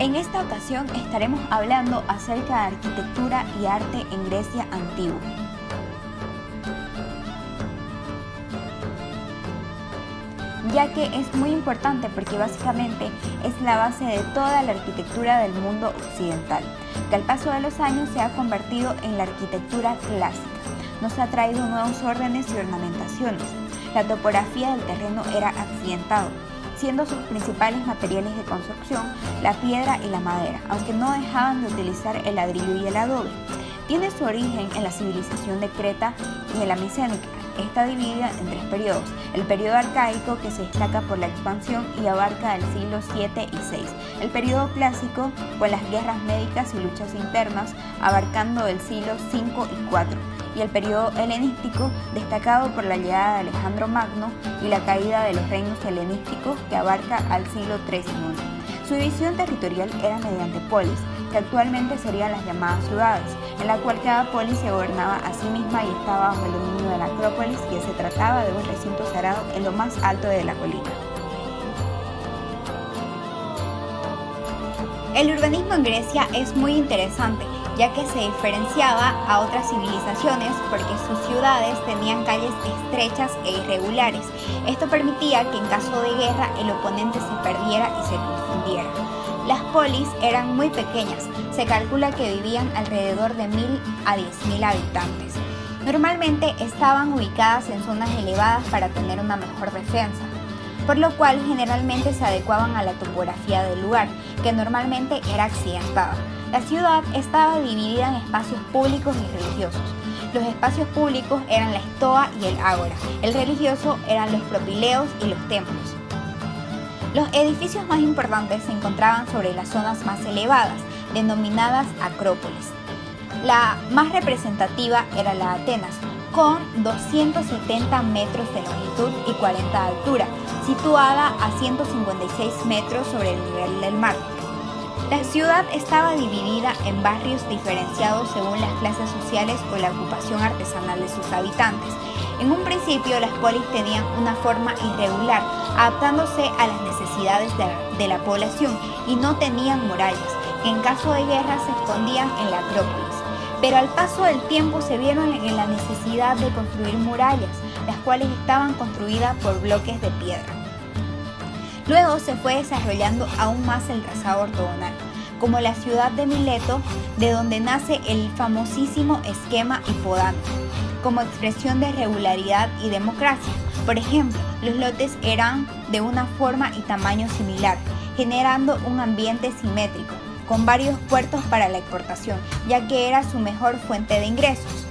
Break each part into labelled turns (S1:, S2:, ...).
S1: En esta ocasión estaremos hablando acerca de arquitectura y arte en Grecia antigua. Ya que es muy importante porque básicamente es la base de toda la arquitectura del mundo occidental, que al paso de los años se ha convertido en la arquitectura clásica. Nos ha traído nuevos órdenes y ornamentaciones. La topografía del terreno era accidentado, siendo sus principales materiales de construcción la piedra y la madera, aunque no dejaban de utilizar el ladrillo y el adobe. Tiene su origen en la civilización de Creta y en la micénica. Está dividida en tres periodos: el periodo arcaico, que se destaca por la expansión y abarca el siglo 7 y 6, el periodo clásico, con las guerras médicas y luchas internas, abarcando el siglo 5 y 4, y el periodo helenístico, destacado por la llegada de Alejandro Magno y la caída de los reinos helenísticos, que abarca al siglo 3 y 9. Su división territorial era mediante polis, que actualmente serían las llamadas ciudades, en la cual cada polis se gobernaba a sí misma y estaba bajo el dominio de la Acrópolis, que se trataba de un recinto sagrado en lo más alto de la colina. El urbanismo en Grecia es muy interesante, ya que se diferenciaba a otras civilizaciones porque sus ciudades tenían calles estrechas e irregulares. Esto permitía que en caso de guerra el oponente se perdiera y se confundiera. Las polis eran muy pequeñas, se calcula que vivían alrededor de 1000 a 10.000 habitantes. Normalmente estaban ubicadas en zonas elevadas para tener una mejor defensa, por lo cual generalmente se adecuaban a la topografía del lugar, que normalmente era accidentada. La ciudad estaba dividida en espacios públicos y religiosos. Los espacios públicos eran la estoa y el ágora. El religioso eran los propileos y los templos. Los edificios más importantes se encontraban sobre las zonas más elevadas, denominadas acrópolis. La más representativa era la Atenas, con 270 metros de longitud y 40 de altura, situada a 156 metros sobre el nivel del mar. La ciudad estaba dividida en barrios diferenciados según las clases sociales o la ocupación artesanal de sus habitantes. En un principio, las polis tenían una forma irregular, adaptándose a las necesidades de la población, y no tenían murallas, que en caso de guerra se escondían en la Acrópolis. Pero al paso del tiempo se vieron en la necesidad de construir murallas, las cuales estaban construidas por bloques de piedra. Luego se fue desarrollando aún más el trazado ortogonal, como la ciudad de Mileto, de donde nace el famosísimo esquema hipodamio, como expresión de regularidad y democracia. Por ejemplo, los lotes eran de una forma y tamaño similar, generando un ambiente simétrico, con varios puertos para la exportación, ya que era su mejor fuente de ingresos.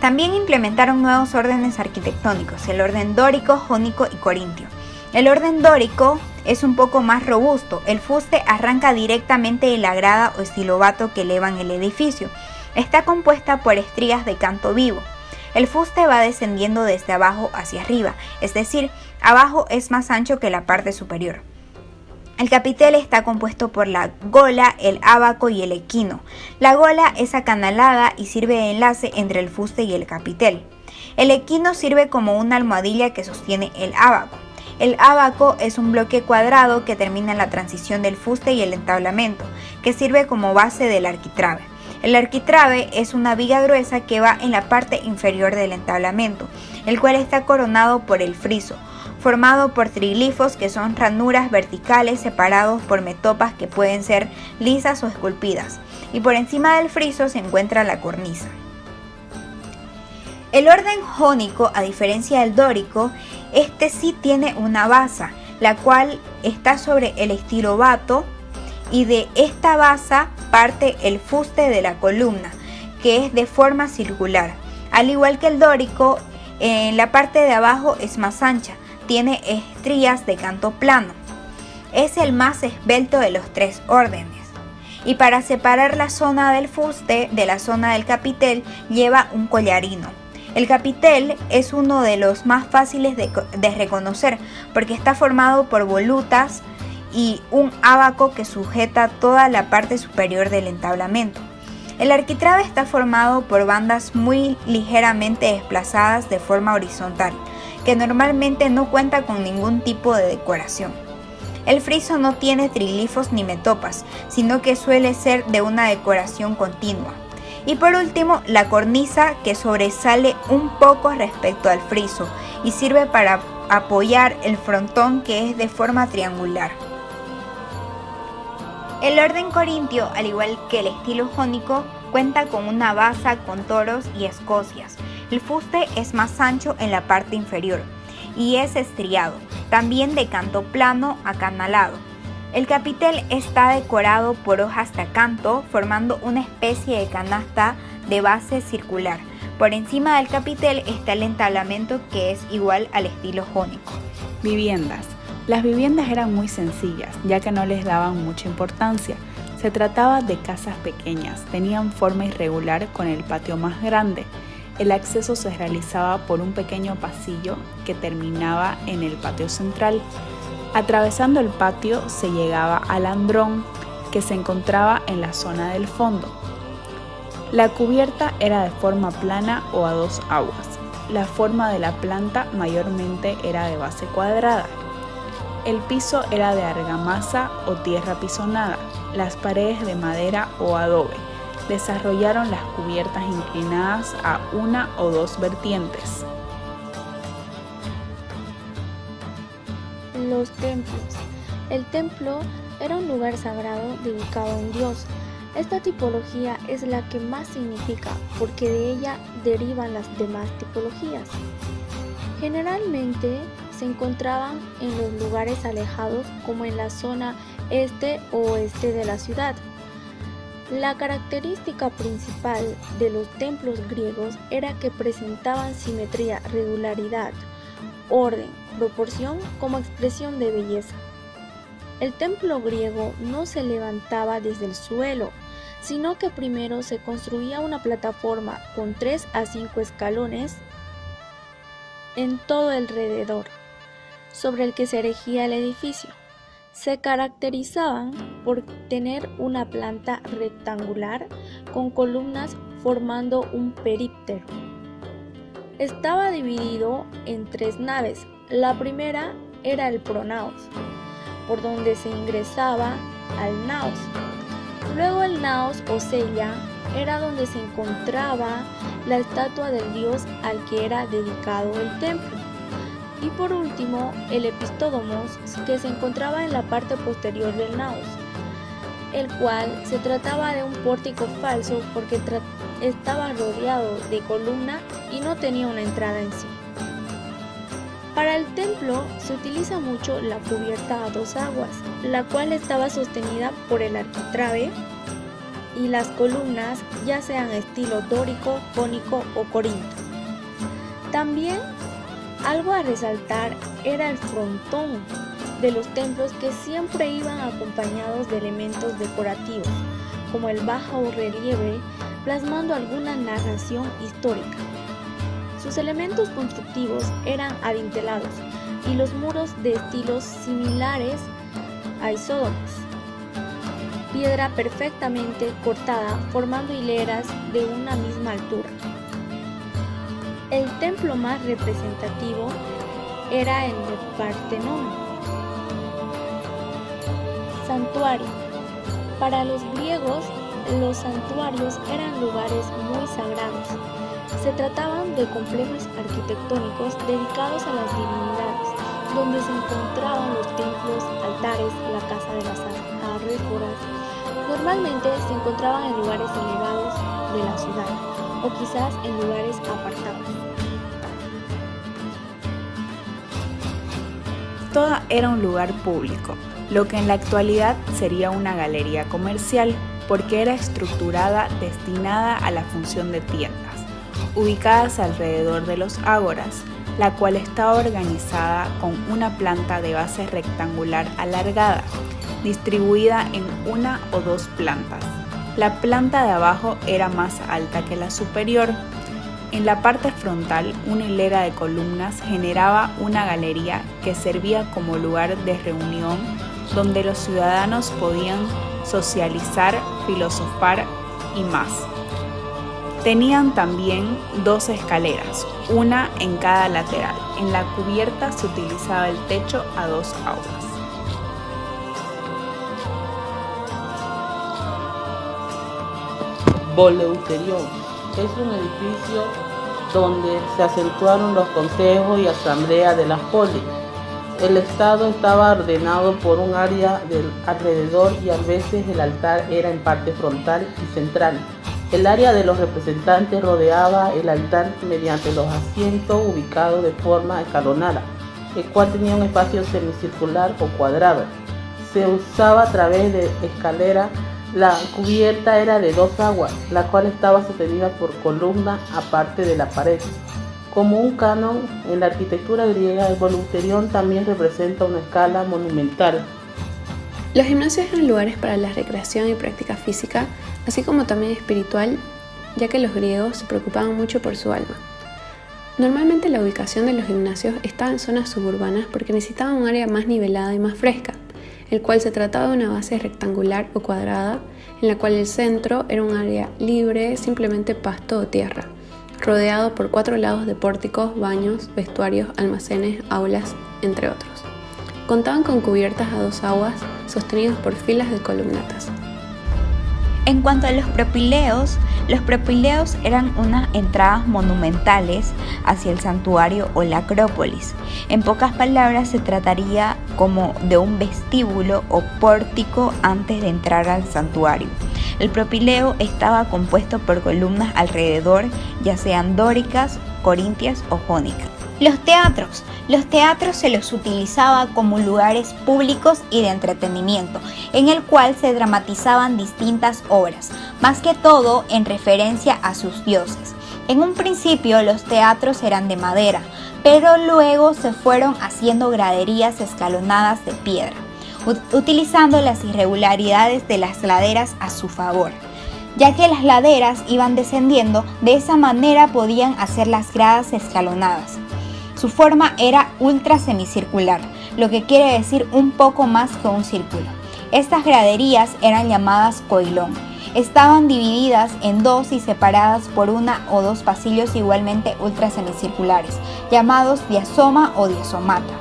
S1: También implementaron nuevos órdenes arquitectónicos: el orden dórico, jónico y corintio. El orden dórico es un poco más robusto. El fuste arranca directamente de la grada o estilobato que elevan el edificio. Está compuesta por estrías de canto vivo. El fuste va descendiendo desde abajo hacia arriba, es decir, abajo es más ancho que la parte superior. El capitel está compuesto por la gola, el ábaco y el equino. La gola es acanalada y sirve de enlace entre el fuste y el capitel. El equino sirve como una almohadilla que sostiene el ábaco. El ábaco es un bloque cuadrado que termina en la transición del fuste y el entablamento, que sirve como base del arquitrabe. El arquitrabe es una viga gruesa que va en la parte inferior del entablamento, el cual está coronado por el friso, formado por triglifos, que son ranuras verticales separados por metopas que pueden ser lisas o esculpidas, y por encima del friso se encuentra la cornisa. El orden jónico, a diferencia del dórico, este sí tiene una basa, la cual está sobre el estilobato, y de esta basa parte el fuste de la columna, que es de forma circular. Al igual que el dórico, en la parte de abajo es más ancha, tiene estrías de canto plano. Es el más esbelto de los tres órdenes. Y para separar la zona del fuste de la zona del capitel, lleva un collarino. El capitel es uno de los más fáciles de reconocer porque está formado por volutas y un ábaco que sujeta toda la parte superior del entablamento. El arquitrabe está formado por bandas muy ligeramente desplazadas de forma horizontal, que normalmente no cuenta con ningún tipo de decoración. El friso no tiene triglifos ni metopas, sino que suele ser de una decoración continua. Y por último, la cornisa, que sobresale un poco respecto al friso y sirve para apoyar el frontón, que es de forma triangular. El orden corintio, al igual que el estilo jónico, cuenta con una basa con toros y escocias. El fuste es más ancho en la parte inferior y es estriado, también de canto plano acanalado. El capitel está decorado por hojas de acanto, formando una especie de canasta de base circular. Por encima del capitel está el entablamento, que es igual al estilo jónico.
S2: Viviendas. Las viviendas eran muy sencillas, ya que no les daban mucha importancia. Se trataba de casas pequeñas, tenían forma irregular con el patio más grande. El acceso se realizaba por un pequeño pasillo que terminaba en el patio central. Atravesando el patio se llegaba al andrón, que se encontraba en la zona del fondo. La cubierta era de forma plana o a dos aguas. La forma de la planta mayormente era de base cuadrada. El piso era de argamasa o tierra pisonada. Las paredes de madera o adobe. Desarrollaron las cubiertas inclinadas a una o dos vertientes.
S3: Los templos. El templo era un lugar sagrado dedicado a un dios. Esta tipología es la que más significa, porque de ella derivan las demás tipologías. Generalmente se encontraban en los lugares alejados, como en la zona este o oeste de la ciudad. La característica principal de los templos griegos era que presentaban simetría, regularidad, orden, proporción como expresión de belleza. El templo griego no se levantaba desde el suelo, sino que primero se construía una plataforma con 3 a 5 escalones en todo alrededor, sobre el que se erigía el edificio. Se caracterizaban por tener una planta rectangular con columnas formando un períptero. Estaba dividido en 3 naves. La primera era el pronaos, por donde se ingresaba al naos. Luego el naos o cella era donde se encontraba la estatua del dios al que era dedicado el templo. Y por último, el epístodomos, que se encontraba en la parte posterior del naos, el cual se trataba de un pórtico falso porque estaba rodeado de columna y no tenía una entrada en sí. Para el templo se utiliza mucho la cubierta a 2 aguas, la cual estaba sostenida por el arquitrabe y las columnas, ya sean estilo dórico, jónico o corinto. También algo a resaltar era el frontón de los templos, que siempre iban acompañados de elementos decorativos, como el bajo relieve, plasmando alguna narración histórica. Sus elementos constructivos eran adintelados y los muros de estilos similares a isódomes. Piedra perfectamente cortada, formando hileras de una misma altura. El templo más representativo era el de Partenón. Santuario. Para los griegos, los santuarios eran lugares muy sagrados. Se trataban de complejos arquitectónicos dedicados a las divinidades, donde se encontraban los templos, altares, la casa de las arréforas. Normalmente se encontraban en lugares elevados de la ciudad, o quizás en lugares apartados.
S2: Toda era un lugar público, lo que en la actualidad sería una galería comercial, porque era estructurada destinada a la función de tiendas, ubicadas alrededor de los ágoras, la cual estaba organizada con una planta de base rectangular alargada, distribuida en 1 o 2 plantas. La planta de abajo era más alta que la superior. En la parte frontal, una hilera de columnas generaba una galería que servía como lugar de reunión donde los ciudadanos podían socializar, filosofar y más. Tenían también 2 escaleras, una en cada lateral. En la cubierta se utilizaba el techo a 2 aguas.
S4: Boleuterion. Es un edificio donde se acentuaron los consejos y asambleas de las polis. El estado estaba ordenado por un área del alrededor y a veces el altar era en parte frontal y central. El área de los representantes rodeaba el altar mediante los asientos ubicados de forma escalonada, el cual tenía un espacio semicircular o cuadrado. Se usaba a través de escalera. La cubierta era de 2 aguas, la cual estaba sostenida por columnas aparte de la pared. Como un canon en la arquitectura griega, el Boleuterion también representa una escala monumental.
S5: Los gimnasios eran lugares para la recreación y práctica física, así como también espiritual, ya que los griegos se preocupaban mucho por su alma. Normalmente la ubicación de los gimnasios estaba en zonas suburbanas porque necesitaban un área más nivelada y más fresca, el cual se trataba de una base rectangular o cuadrada, en la cual el centro era un área libre, simplemente pasto o tierra, rodeado por 4 lados de pórticos, baños, vestuarios, almacenes, aulas, entre otros. Contaban con cubiertas a 2 aguas, sostenidos por filas de columnatas.
S1: En cuanto a los propileos eran unas entradas monumentales hacia el santuario o la acrópolis. En pocas palabras, se trataría como de un vestíbulo o pórtico antes de entrar al santuario. El propileo estaba compuesto por columnas alrededor, ya sean dóricas, corintias o jónicas. Los teatros se los utilizaba como lugares públicos y de entretenimiento, en el cual se dramatizaban distintas obras, más que todo en referencia a sus dioses. En un principio los teatros eran de madera, pero luego se fueron haciendo graderías escalonadas de piedra, utilizando las irregularidades de las laderas a su favor. Ya que las laderas iban descendiendo, de esa manera podían hacer las gradas escalonadas. Su forma era ultra semicircular, lo que quiere decir un poco más que un círculo. Estas graderías eran llamadas coilón. Estaban divididas en 2 y separadas por 1 o 2 pasillos igualmente ultra semicirculares, llamados diasoma o diasomata.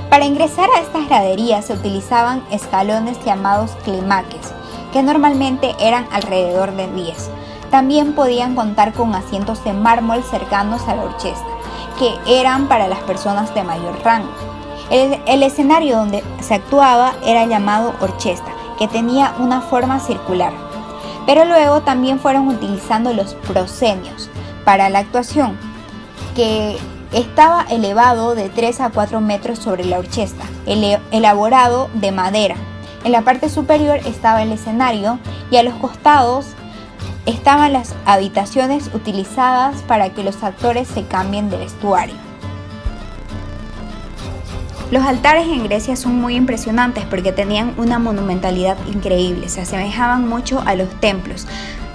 S1: Para ingresar a estas graderías se utilizaban escalones llamados climaques, que normalmente eran alrededor de 10. También podían contar con asientos de mármol cercanos a la orchestra, que eran para las personas de mayor rango. El escenario donde se actuaba era llamado orchestra, que tenía una forma circular. Pero luego también fueron utilizando los proscenios para la actuación, que estaba elevado de 3 a 4 metros sobre la orchestra, elaborado de madera. En la parte superior estaba el escenario y a los costados estaban las habitaciones utilizadas para que los actores se cambien de vestuario. Los altares en Grecia son muy impresionantes porque tenían una monumentalidad increíble, se asemejaban mucho a los templos,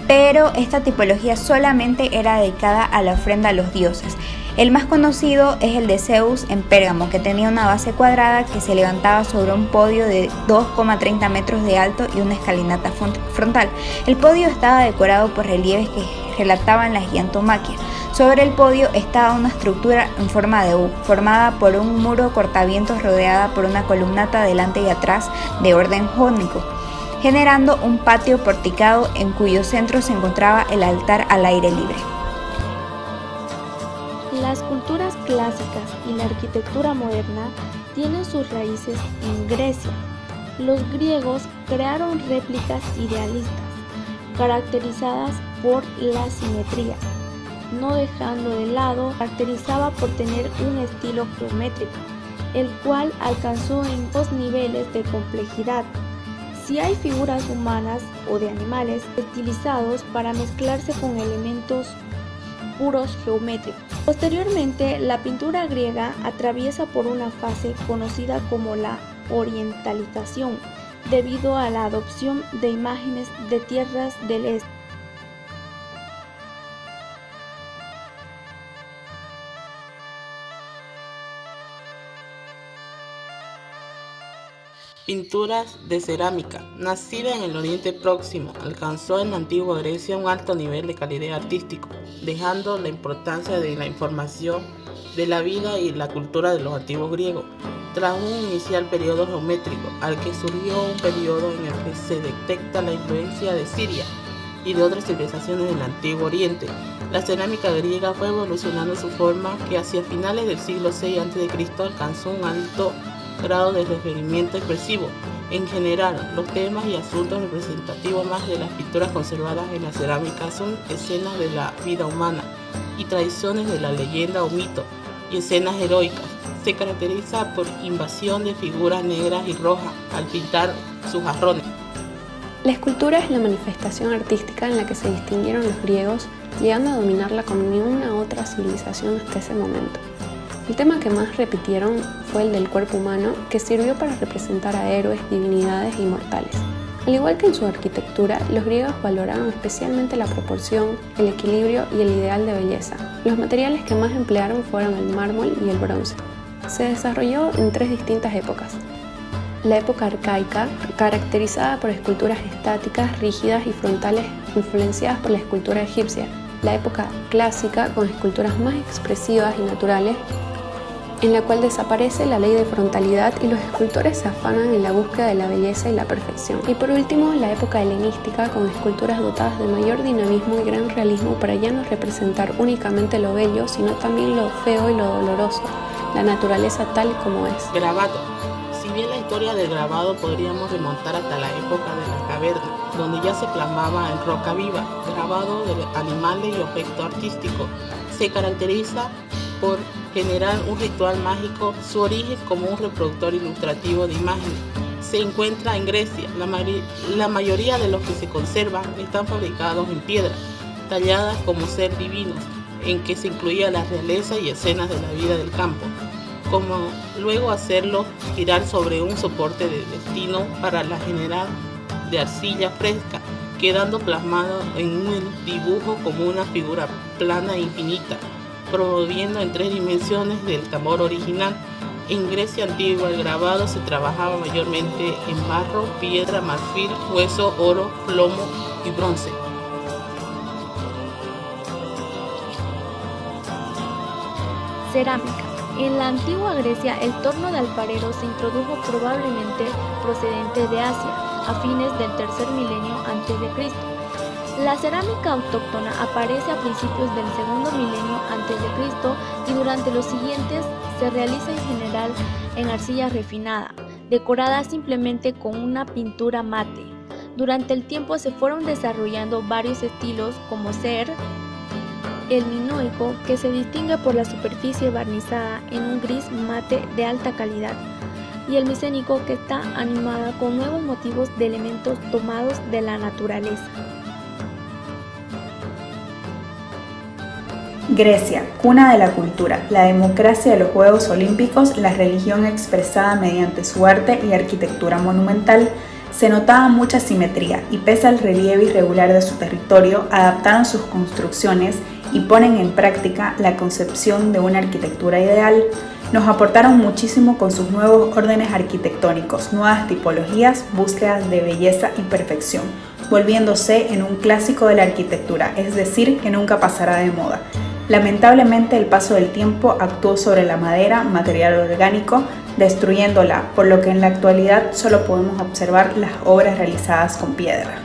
S1: pero esta tipología solamente era dedicada a la ofrenda a los dioses. El más conocido es el de Zeus en Pérgamo, que tenía una base cuadrada que se levantaba sobre un podio de 2,30 metros de alto y una escalinata frontal. El podio estaba decorado por relieves que relataban la gigantomaquia. Sobre el podio estaba una estructura en forma de U, formada por un muro cortavientos rodeada por una columnata delante y atrás de orden jónico, generando un patio porticado en cuyo centro se encontraba el altar al aire libre.
S3: Las culturas clásicas y la arquitectura moderna tienen sus raíces en Grecia. Los griegos crearon réplicas idealistas, caracterizadas por la simetría, no dejando de lado, caracterizaba por tener un estilo geométrico, el cual alcanzó en 2 niveles de complejidad. Si hay figuras humanas o de animales estilizados para mezclarse con elementos puros geométricos. Posteriormente, la pintura griega atraviesa por una fase conocida como la orientalización, debido a la adopción de imágenes de tierras del este.
S4: Pinturas de cerámica. Nacida en el Oriente Próximo, alcanzó en la antigua Grecia un alto nivel de calidad artístico, dejando la importancia de la información de la vida y la cultura de los antiguos griegos. Tras un inicial periodo geométrico, al que surgió un periodo en el que se detecta la influencia de Siria, y de otras civilizaciones del Antiguo Oriente. La cerámica griega fue evolucionando su forma que hacia finales del siglo VI a.C. alcanzó un alto grado de referimiento expresivo. En general, los temas y asuntos representativos más de las pinturas conservadas en la cerámica son escenas de la vida humana y tradiciones de la leyenda o mito, y escenas heroicas. Se caracteriza por invasión de figuras negras y rojas al pintar sus jarrones.
S5: La escultura es la manifestación artística en la que se distinguieron los griegos, llegando a dominarla como ninguna otra civilización hasta ese momento. El tema que más repitieron fue el del cuerpo humano, que sirvió para representar a héroes, divinidades e inmortales. Al igual que en su arquitectura, los griegos valoraron especialmente la proporción, el equilibrio y el ideal de belleza. Los materiales que más emplearon fueron el mármol y el bronce. Se desarrolló en 3 distintas épocas. La época arcaica, caracterizada por esculturas estáticas, rígidas y frontales influenciadas por la escultura egipcia. La época clásica, con esculturas más expresivas y naturales, en la cual desaparece la ley de frontalidad y los escultores se afanan en la búsqueda de la belleza y la perfección. Y por último, la época helenística, con esculturas dotadas de mayor dinamismo y gran realismo para ya no representar únicamente lo bello, sino también lo feo y lo doloroso, la naturaleza tal como es.
S4: Grabado. Si bien la historia del grabado podríamos remontar hasta la época de la caverna, donde ya se plasmaba en roca viva, grabado de animales y objetos artísticos, se caracteriza por generar un ritual mágico. Su origen como un reproductor ilustrativo de imágenes se encuentra en Grecia. La mayoría de los que se conservan están fabricados en piedra, talladas como ser divinos, en que se incluía la realeza y escenas de la vida del campo, como luego hacerlo girar sobre un soporte de destino para la general de arcilla fresca, quedando plasmado en un dibujo como una figura plana e infinita, promoviendo en 3 dimensiones del tambor original. En Grecia antigua el grabado se trabajaba mayormente en barro, piedra, marfil, hueso, oro, plomo y bronce.
S3: Cerámica. En la antigua Grecia, el torno de alfarero se introdujo probablemente procedente de Asia, a fines del tercer milenio a.C. La cerámica autóctona aparece a principios del segundo milenio a.C. y durante los siguientes se realiza en general en arcilla refinada, decorada simplemente con una pintura mate. Durante el tiempo se fueron desarrollando varios estilos, como ser el minoico, que se distingue por la superficie barnizada en un gris mate de alta calidad, y el micénico, que está animada con nuevos motivos de elementos tomados de la naturaleza.
S2: Grecia, cuna de la cultura, la democracia de los Juegos Olímpicos, la religión expresada mediante su arte y arquitectura monumental. Se notaba mucha simetría y pese al relieve irregular de su territorio, adaptaron sus construcciones y ponen en práctica la concepción de una arquitectura ideal. Nos aportaron muchísimo con sus nuevos órdenes arquitectónicos, nuevas tipologías, búsquedas de belleza y perfección, volviéndose en un clásico de la arquitectura, es decir, que nunca pasará de moda. Lamentablemente, el paso del tiempo actuó sobre la madera, material orgánico, destruyéndola, por lo que en la actualidad solo podemos observar las obras realizadas con piedra.